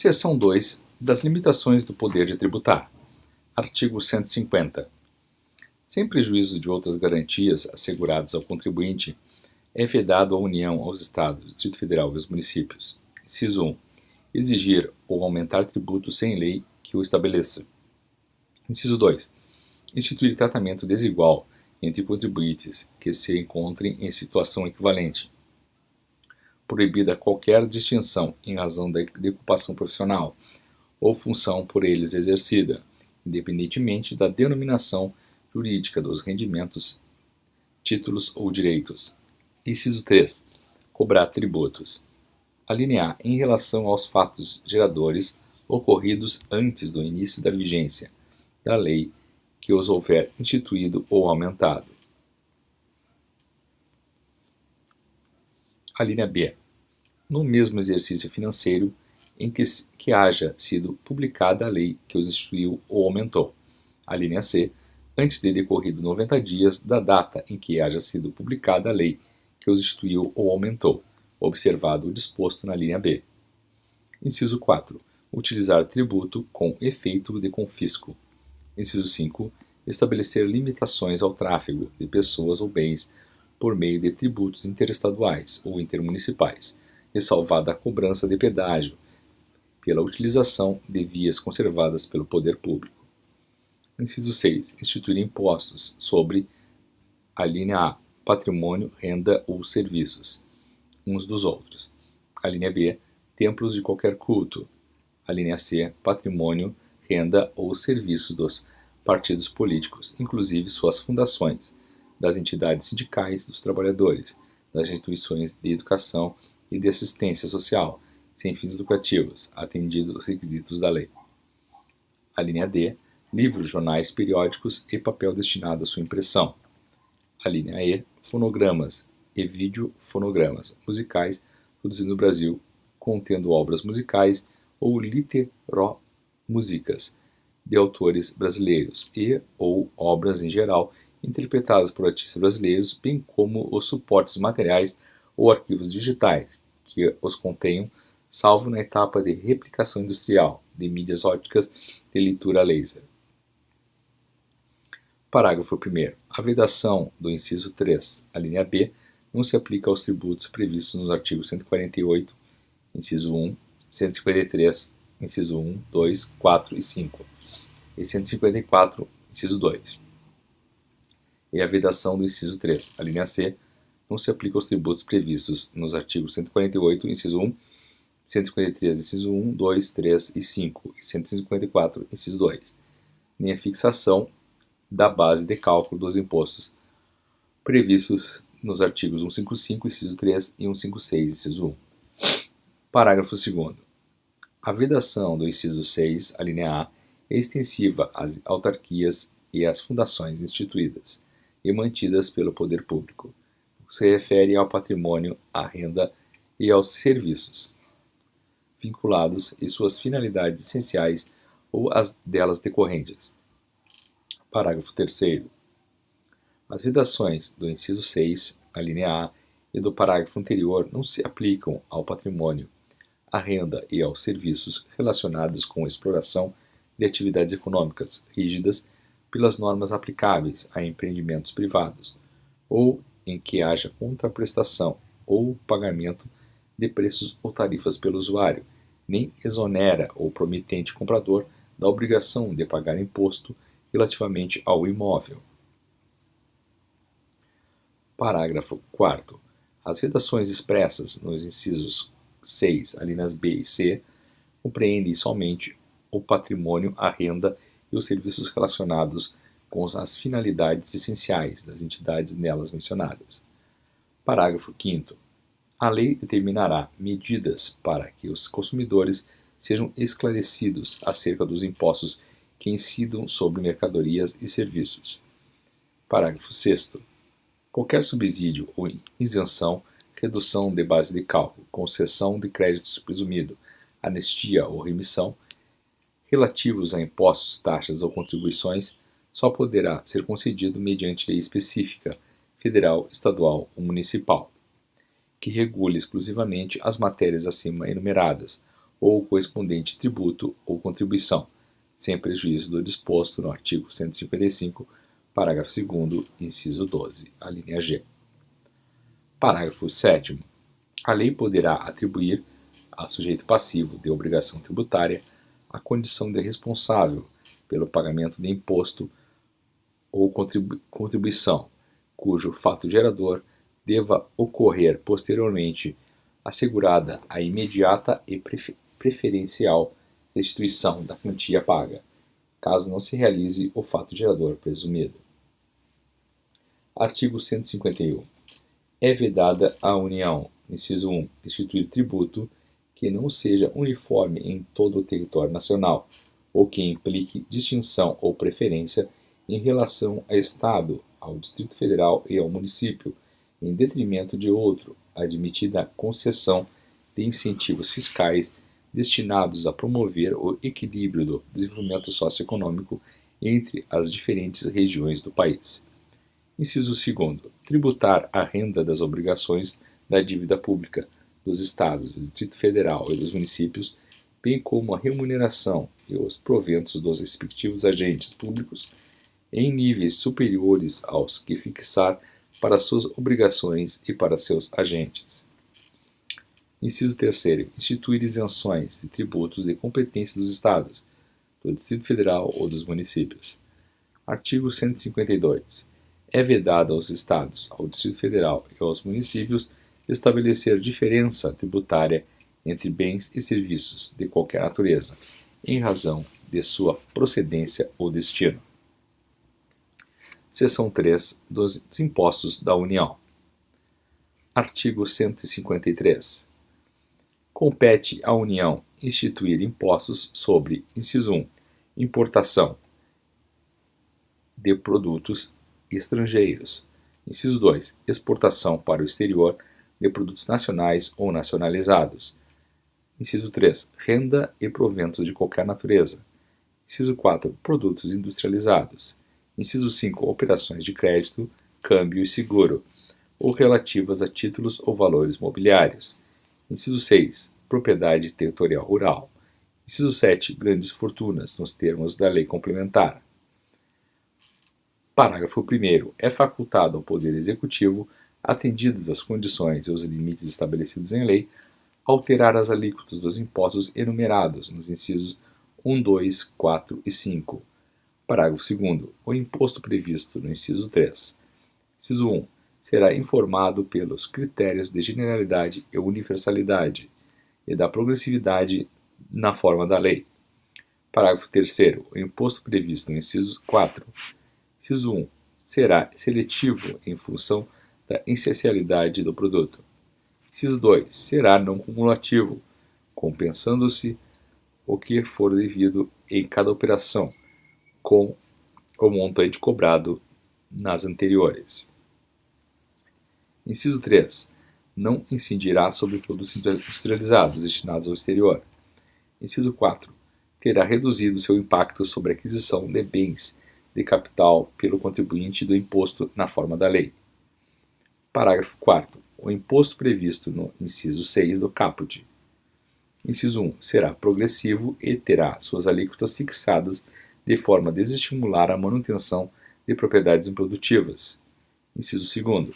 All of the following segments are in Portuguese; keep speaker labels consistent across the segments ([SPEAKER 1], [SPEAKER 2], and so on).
[SPEAKER 1] Seção 2 das limitações do poder de tributar. Artigo 150. Sem prejuízo de outras garantias asseguradas ao contribuinte, é vedado à União, aos Estados, Distrito Federal e aos municípios. Inciso 1. Exigir ou aumentar tributo sem lei que o estabeleça. Inciso 2. Instituir tratamento desigual entre contribuintes que se encontrem em situação equivalente. Proibida qualquer distinção em razão da ocupação profissional ou função por eles exercida, independentemente da denominação jurídica dos rendimentos, títulos ou direitos. Inciso 3. Cobrar tributos. A. Em relação aos fatos geradores ocorridos antes do início da vigência da lei que os houver instituído ou aumentado. B. No mesmo exercício financeiro em que haja sido publicada a lei que os instituiu ou aumentou. C. Antes de decorrido 90 dias da data em que haja sido publicada a lei que os instituiu ou aumentou, observado o disposto na linha B. Inciso 4. Utilizar tributo com efeito de confisco. Inciso 5. Estabelecer limitações ao tráfego de pessoas ou bens por meio de tributos interestaduais ou intermunicipais, ressalvada a cobrança de pedágio pela utilização de vias conservadas pelo poder público. Inciso 6. Instituir impostos sobre a A. Patrimônio, renda ou serviços, uns dos outros. B. Templos de qualquer culto. C. Patrimônio, renda ou serviços dos partidos políticos, inclusive suas fundações, das entidades sindicais dos trabalhadores, das instituições de educação e de assistência social, sem fins lucrativos, atendidos os requisitos da lei. D. Livros, jornais, periódicos e papel destinado à sua impressão. E. Fonogramas e videofonogramas musicais produzidos no Brasil, contendo obras musicais ou literomúsicas de autores brasileiros e ou obras em geral interpretadas por artistas brasileiros, bem como os suportes materiais ou arquivos digitais que os contenham, salvo na etapa de replicação industrial de mídias ópticas de leitura laser. Parágrafo 1º. A vedação do inciso 3, a linha B, não se aplica aos tributos previstos nos artigos 148, inciso 1, 153, inciso 1, 2, 4 e 5, e 154, inciso 2. E a vedação do inciso 3, a linha C, não se aplica aos tributos previstos nos artigos 148, inciso 1, 153, inciso 1, 2, 3 e 5, e 154, inciso 2, nem a fixação da base de cálculo dos impostos previstos nos artigos 155, inciso 3 e 156, inciso 1. Parágrafo 2º. A vedação do inciso 6, a linha A, é extensiva às autarquias e às fundações instituídas e mantidas pelo poder público, o que se refere ao patrimônio, à renda e aos serviços vinculados e suas finalidades essenciais ou as delas decorrentes. Parágrafo 3º. As vedações do inciso 6, a linha A, e do parágrafo anterior não se aplicam ao patrimônio, à renda e aos serviços relacionados com a exploração de atividades econômicas rígidas pelas normas aplicáveis a empreendimentos privados, ou em que haja contraprestação ou pagamento de preços ou tarifas pelo usuário, nem exonera o promitente comprador da obrigação de pagar imposto relativamente ao imóvel. Parágrafo 4º. As vedações expressas nos incisos 6, alíneas B e C, compreendem somente o patrimônio, a renda e os serviços relacionados com as finalidades essenciais das entidades nelas mencionadas. Parágrafo 5º. A lei determinará medidas para que os consumidores sejam esclarecidos acerca dos impostos que incidam sobre mercadorias e serviços. Parágrafo 6º. Qualquer subsídio ou isenção, redução de base de cálculo, concessão de créditos presumido, anistia ou remissão, relativos a impostos, taxas ou contribuições, só poderá ser concedido mediante lei específica, federal, estadual ou municipal, que regule exclusivamente as matérias acima enumeradas, ou o correspondente tributo ou contribuição, sem prejuízo do disposto no artigo 155, parágrafo 2º, inciso 12, a linha G. Parágrafo 7º. A lei poderá atribuir a sujeito passivo de obrigação tributária a condição de responsável pelo pagamento de imposto ou contribuição, cujo fato gerador deva ocorrer posteriormente, assegurada a imediata e preferencial restituição da quantia paga, caso não se realize o fato gerador presumido. Artigo 151. É vedada à União, inciso 1, instituir tributo que não seja uniforme em todo o território nacional, ou que implique distinção ou preferência em relação ao Estado, ao Distrito Federal e ao município, em detrimento de outro, admitida a concessão de incentivos fiscais destinados a promover o equilíbrio do desenvolvimento socioeconômico entre as diferentes regiões do país. Inciso 2º. Tributar a renda das obrigações da dívida pública dos Estados, do Distrito Federal e dos municípios, bem como a remuneração e os proventos dos respectivos agentes públicos em níveis superiores aos que fixar para suas obrigações e para seus agentes. Inciso 3º. Instituir isenções de tributos de competência dos Estados, do Distrito Federal ou dos municípios. Artigo 152. É vedado aos Estados, ao Distrito Federal e aos municípios estabelecer diferença tributária entre bens e serviços de qualquer natureza, em razão de sua procedência ou destino. Seção 3 dos Impostos da União. Artigo 153. Compete à União instituir impostos sobre, inciso 1, importação de produtos estrangeiros. Inciso 2, exportação para o exterior de produtos nacionais ou nacionalizados. Inciso 3, renda e proventos de qualquer natureza. Inciso 4, produtos industrializados. Inciso 5, operações de crédito, câmbio e seguro, ou relativas a títulos ou valores mobiliários. Inciso 6, propriedade territorial rural. Inciso 7, grandes fortunas, nos termos da lei complementar. Parágrafo 1º. É facultado ao Poder Executivo, atendidas as condições e os limites estabelecidos em lei, alterar as alíquotas dos impostos enumerados nos incisos 1, 2, 4 e 5. Parágrafo 2º. O imposto previsto no inciso 3. Inciso 1. Será informado pelos critérios de generalidade e universalidade e da progressividade na forma da lei. Parágrafo 3º. O imposto previsto no inciso 4. Inciso 1. Será seletivo em função da essencialidade do produto. Inciso 2. Será não cumulativo, compensando-se o que for devido em cada operação, com o montante cobrado nas anteriores. Inciso 3. Não incidirá sobre produtos industrializados destinados ao exterior. Inciso 4. Terá reduzido seu impacto sobre a aquisição de bens de capital pelo contribuinte do imposto na forma da lei. Parágrafo 4º. O imposto previsto no inciso 6 do caput. Inciso 1. Será progressivo e terá suas alíquotas fixadas de forma a desestimular a manutenção de propriedades improdutivas. Inciso 2º.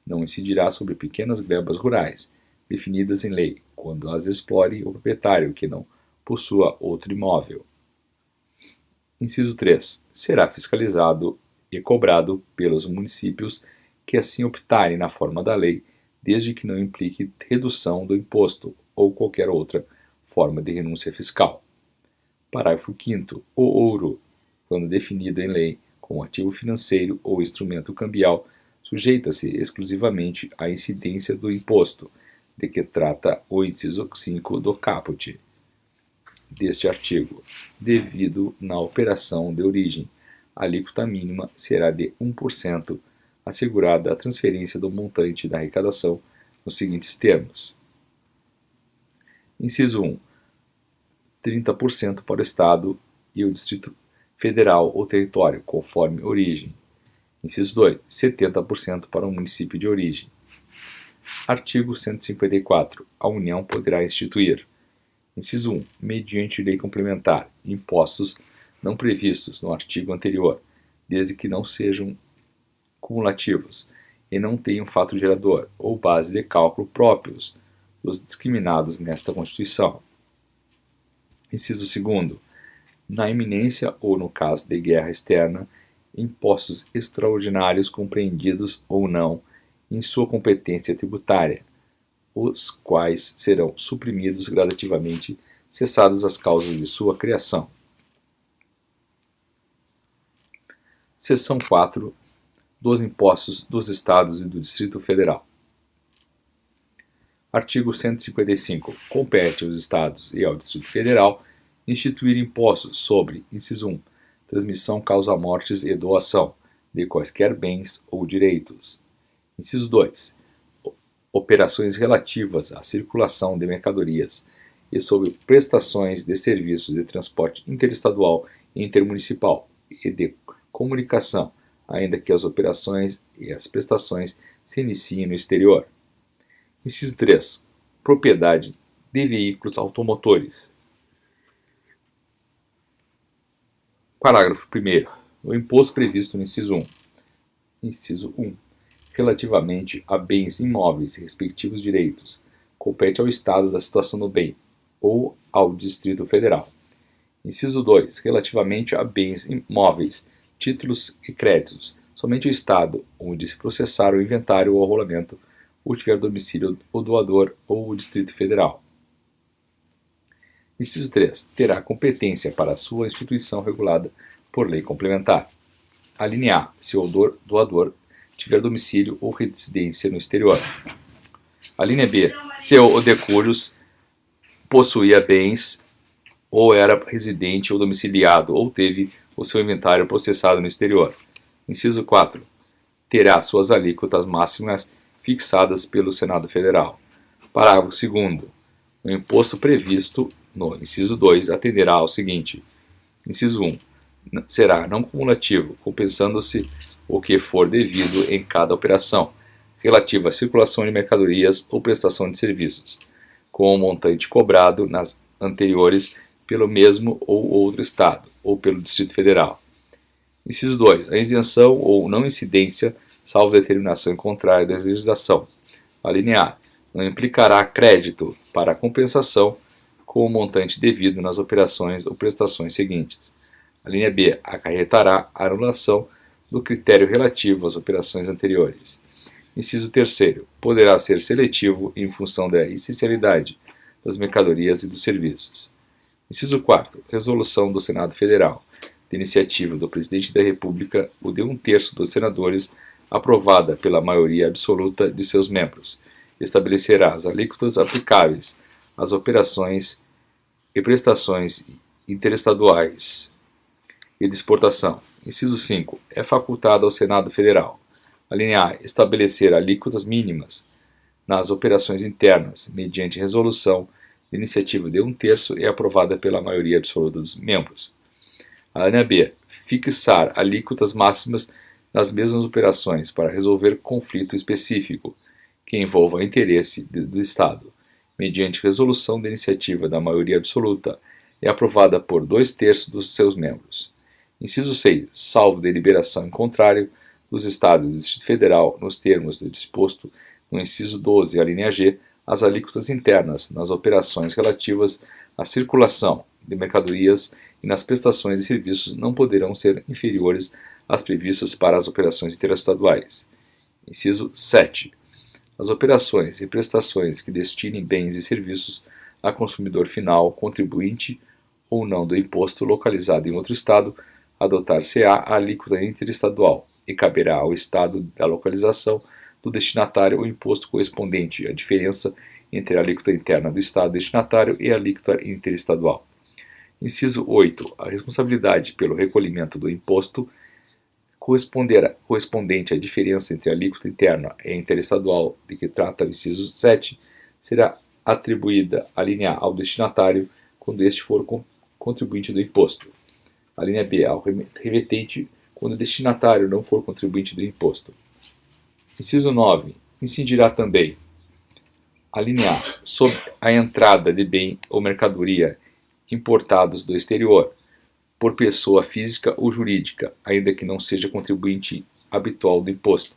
[SPEAKER 1] Não incidirá sobre pequenas glebas rurais, definidas em lei, quando as explore o proprietário que não possua outro imóvel. Inciso 3. Será fiscalizado e cobrado pelos municípios que assim optarem na forma da lei, desde que não implique redução do imposto ou qualquer outra forma de renúncia fiscal. Parágrafo 5º. O ouro, quando definido em lei como ativo financeiro ou instrumento cambial, sujeita-se exclusivamente à incidência do imposto, de que trata o inciso 5 do caput deste artigo, devido na operação de origem. A alíquota mínima será de 1%, assegurada a transferência do montante da arrecadação nos seguintes termos. Inciso 1. 30% para o Estado e o Distrito Federal ou território, conforme origem. Inciso 2. 70% para o município de origem. Artigo 154. A União poderá instituir. Inciso 1. Mediante lei complementar, impostos não previstos no artigo anterior, desde que não sejam cumulativos e não tenham fato gerador ou base de cálculo próprios dos discriminados nesta Constituição. Inciso 2. Na iminência ou no caso de guerra externa, impostos extraordinários compreendidos ou não em sua competência tributária, os quais serão suprimidos gradativamente, cessadas as causas de sua criação. Seção 4. Dos impostos dos Estados e do Distrito Federal. Artigo 155. Compete aos Estados e ao Distrito Federal instituir impostos sobre, inciso 1, transmissão causa-mortes e doação de quaisquer bens ou direitos. Inciso 2. Operações relativas à circulação de mercadorias e sobre prestações de serviços de transporte interestadual e intermunicipal e de comunicação, ainda que as operações e as prestações se iniciem no exterior. Inciso 3. Propriedade de veículos automotores. Parágrafo 1º. O imposto previsto no inciso 1. Inciso 1. Relativamente a bens imóveis e respectivos direitos, compete ao Estado da situação do bem ou ao Distrito Federal. Inciso 2. Relativamente a bens imóveis, títulos e créditos, somente o Estado, onde se processar o inventário ou rolamento, ou tiver domicílio o doador ou o Distrito Federal. Inciso 3. Terá competência para a sua instituição regulada por lei complementar. A linha A. Se o doador tiver domicílio ou residência no exterior. A linha B. Se o de cujos possuía bens ou era residente ou domiciliado ou teve o seu inventário processado no exterior. Inciso 4. Terá suas alíquotas máximas fixadas pelo Senado Federal. Parágrafo 2º. O imposto previsto no inciso 2 atenderá ao seguinte. Inciso 1. Será não cumulativo, compensando-se o que for devido em cada operação, relativa à circulação de mercadorias ou prestação de serviços, com o montante cobrado nas anteriores pelo mesmo ou outro Estado, ou pelo Distrito Federal. Inciso 2. A isenção ou não incidência, salvo determinação contrária da legislação. A linha A. Não implicará crédito para a compensação com o montante devido nas operações ou prestações seguintes. A linha B. Acarretará a anulação do critério relativo às operações anteriores. Inciso 3º. Poderá ser seletivo em função da essencialidade das mercadorias e dos serviços. Inciso 4º. Resolução do Senado Federal, de iniciativa do Presidente da República ou de 1/3 dos senadores, aprovada pela maioria absoluta de seus membros, estabelecerá as alíquotas aplicáveis às operações e prestações interestaduais e de exportação. Inciso 5. É facultado ao Senado Federal. A linha A. Estabelecer alíquotas mínimas nas operações internas, mediante resolução de iniciativa de 1/3 e aprovada pela maioria absoluta dos membros. A linha B. Fixar alíquotas máximas nas mesmas operações para resolver conflito específico que envolva interesse do Estado, mediante resolução de iniciativa da maioria absoluta e aprovada por 2/3 dos seus membros. Inciso 6. Salvo deliberação em contrário dos Estados e do Distrito Federal, nos termos do disposto no inciso 12, a linha G, as alíquotas internas nas operações relativas à circulação de mercadorias e nas prestações de serviços não poderão ser inferiores às previstas para as operações interestaduais. Inciso 7. As operações e prestações que destinem bens e serviços a consumidor final, contribuinte ou não do imposto localizado em outro Estado, adotar-se-á a alíquota interestadual e caberá ao Estado da localização do destinatário o imposto correspondente à diferença entre a alíquota interna do Estado destinatário e a alíquota interestadual. Inciso 8. A responsabilidade pelo recolhimento do imposto correspondente à diferença entre a alíquota interna e interestadual de que trata o inciso 7 será atribuída a linha A ao destinatário quando este for contribuinte do imposto. A linha B ao remetente quando o destinatário não for contribuinte do imposto. Inciso 9. Incidirá também A linha A. Sobre a entrada de bem ou mercadoria importados do exterior, por pessoa física ou jurídica, ainda que não seja contribuinte habitual do imposto,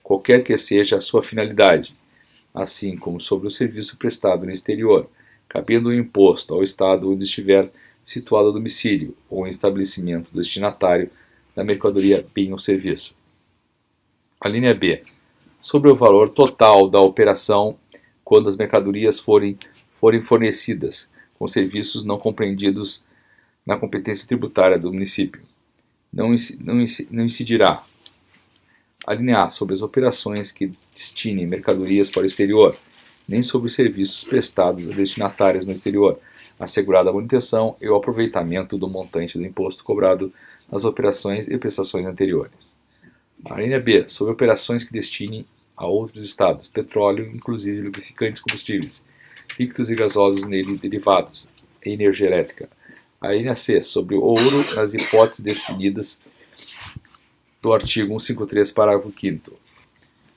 [SPEAKER 1] qualquer que seja a sua finalidade, assim como sobre o serviço prestado no exterior, cabendo o imposto ao Estado onde estiver situado o domicílio ou em estabelecimento destinatário da mercadoria, bem ou serviço. A linha B. Sobre o valor total da operação quando as mercadorias forem fornecidas com serviços não compreendidos na competência tributária do município. Não incidirá. A linha A. Sobre as operações que destinem mercadorias para o exterior, nem sobre os serviços prestados a destinatários no exterior, assegurada a manutenção e o aproveitamento do montante do imposto cobrado nas operações e prestações anteriores. A linha B. Sobre operações que destinem a outros estados petróleo, inclusive lubrificantes e combustíveis, líquidos e gasosos nele derivados, e energia elétrica. A linha C. Sobre o ouro nas hipóteses definidas do artigo 153, parágrafo 5º.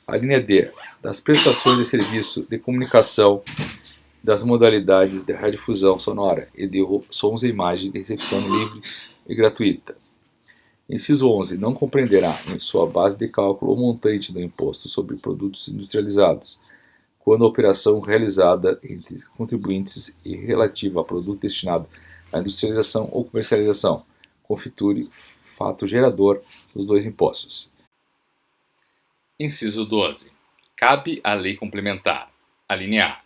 [SPEAKER 1] A linha D. Das prestações de serviço de comunicação, das modalidades de radiodifusão sonora e de sons e imagens de recepção livre e gratuita. Inciso 11. Não compreenderá em sua base de cálculo o montante do imposto sobre produtos industrializados, quando a operação realizada entre contribuintes e relativa a produto destinado à industrialização ou comercialização configure fato gerador dos dois impostos. Inciso 12. Cabe à lei complementar. A linha A.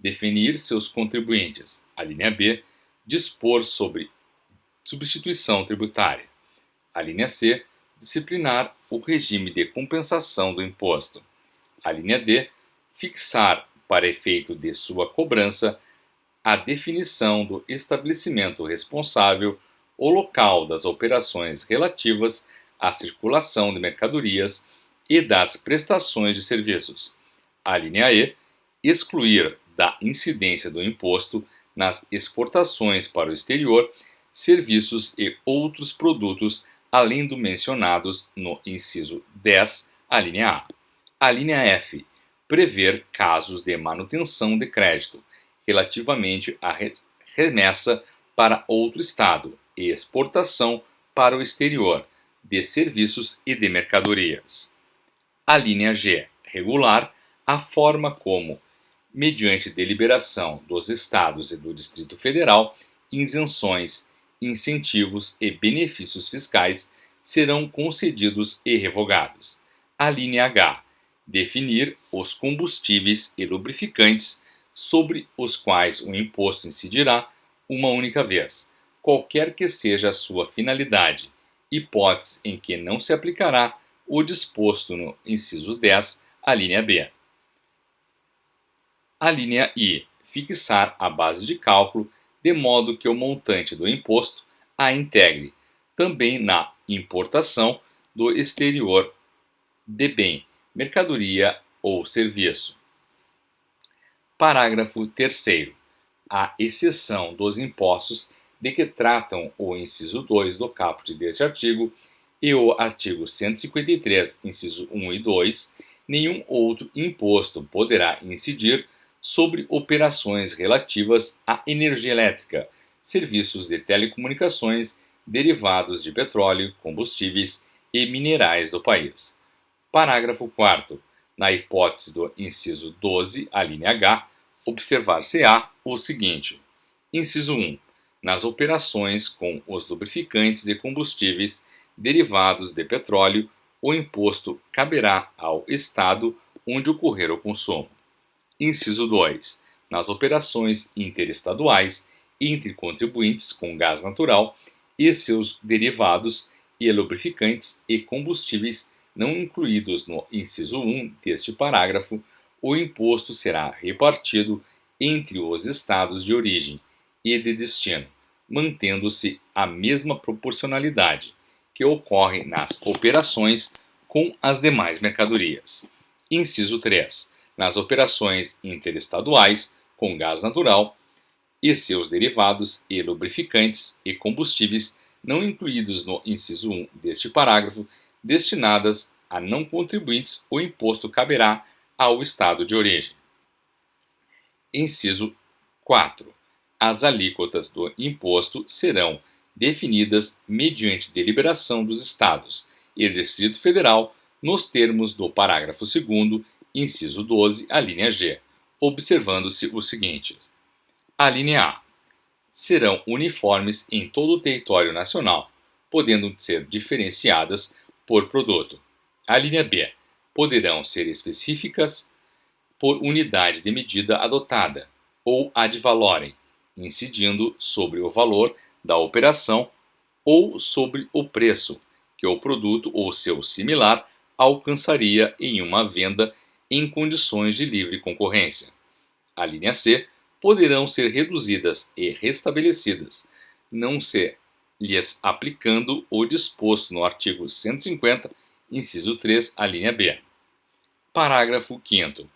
[SPEAKER 1] Definir seus contribuintes. A linha B. Dispor sobre substituição tributária. A linha C. Disciplinar o regime de compensação do imposto. A linha D. Fixar, para efeito de sua cobrança, a definição do estabelecimento responsável, o local das operações relativas à circulação de mercadorias e das prestações de serviços. A linha E. Excluir da incidência do imposto nas exportações para o exterior serviços e outros produtos além do mencionados no inciso 10, a linha A. A linha F. Prever casos de manutenção de crédito relativamente à remessa para outro Estado e exportação para o exterior de serviços e de mercadorias. A linha G. Regular a forma como, mediante deliberação dos Estados e do Distrito Federal, isenções, incentivos e benefícios fiscais serão concedidos e revogados. A linha H. Definir os combustíveis e lubrificantes sobre os quais o imposto incidirá uma única vez, qualquer que seja a sua finalidade, hipótese em que não se aplicará o disposto no inciso 10, a linha B. A linha I. Fixar a base de cálculo de modo que o montante do imposto a integre também na importação do exterior de bem, mercadoria ou serviço. Parágrafo 3º. À exceção dos impostos de que tratam o inciso 2 do caput deste artigo e o artigo 153, inciso 1 e 2, nenhum outro imposto poderá incidir sobre operações relativas à energia elétrica, serviços de telecomunicações, derivados de petróleo, combustíveis e minerais do país. Parágrafo 4º. Na hipótese do inciso 12, a linha H, observar-se-á o seguinte. Inciso 1. Nas operações com os lubrificantes e combustíveis derivados de petróleo, o imposto caberá ao Estado onde ocorrer o consumo. Inciso 2. Nas operações interestaduais entre contribuintes com gás natural e seus derivados e lubrificantes e combustíveis não incluídos no inciso 1 deste parágrafo, o imposto será repartido entre os estados de origem e de destino, mantendo-se a mesma proporcionalidade que ocorre nas operações com as demais mercadorias. Inciso 3. Nas operações interestaduais com gás natural e seus derivados e lubrificantes e combustíveis não incluídos no inciso 1 deste parágrafo, destinadas a não contribuintes, o imposto caberá ao Estado de origem. Inciso 4. As alíquotas do imposto serão definidas mediante deliberação dos Estados e do Distrito Federal nos termos do parágrafo 2º, inciso 12, a linha G, observando-se o seguinte. A linha A. Serão uniformes em todo o território nacional, podendo ser diferenciadas por produto. A linha B. Poderão ser específicas por unidade de medida adotada, ou ad valorem, incidindo sobre o valor da operação ou sobre o preço que o produto ou seu similar alcançaria em uma venda em condições de livre concorrência. A linha C. Poderão ser reduzidas e restabelecidas, não se lhes aplicando o disposto no artigo 150, inciso 3, a linha B. Parágrafo 5º.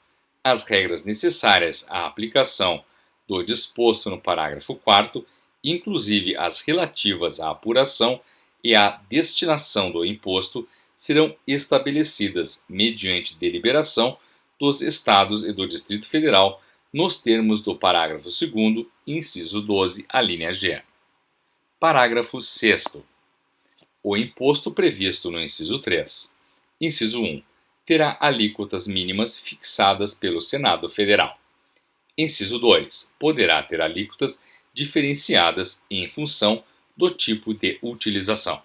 [SPEAKER 1] As regras necessárias à aplicação do disposto no parágrafo 4º, inclusive as relativas à apuração e à destinação do imposto, serão estabelecidas mediante deliberação dos Estados e do Distrito Federal nos termos do parágrafo 2º, inciso 12, a linha G. Parágrafo 6º. O imposto previsto no inciso 3. Inciso 1. Terá alíquotas mínimas fixadas pelo Senado Federal. Inciso 2. Poderá ter alíquotas diferenciadas em função do tipo de utilização.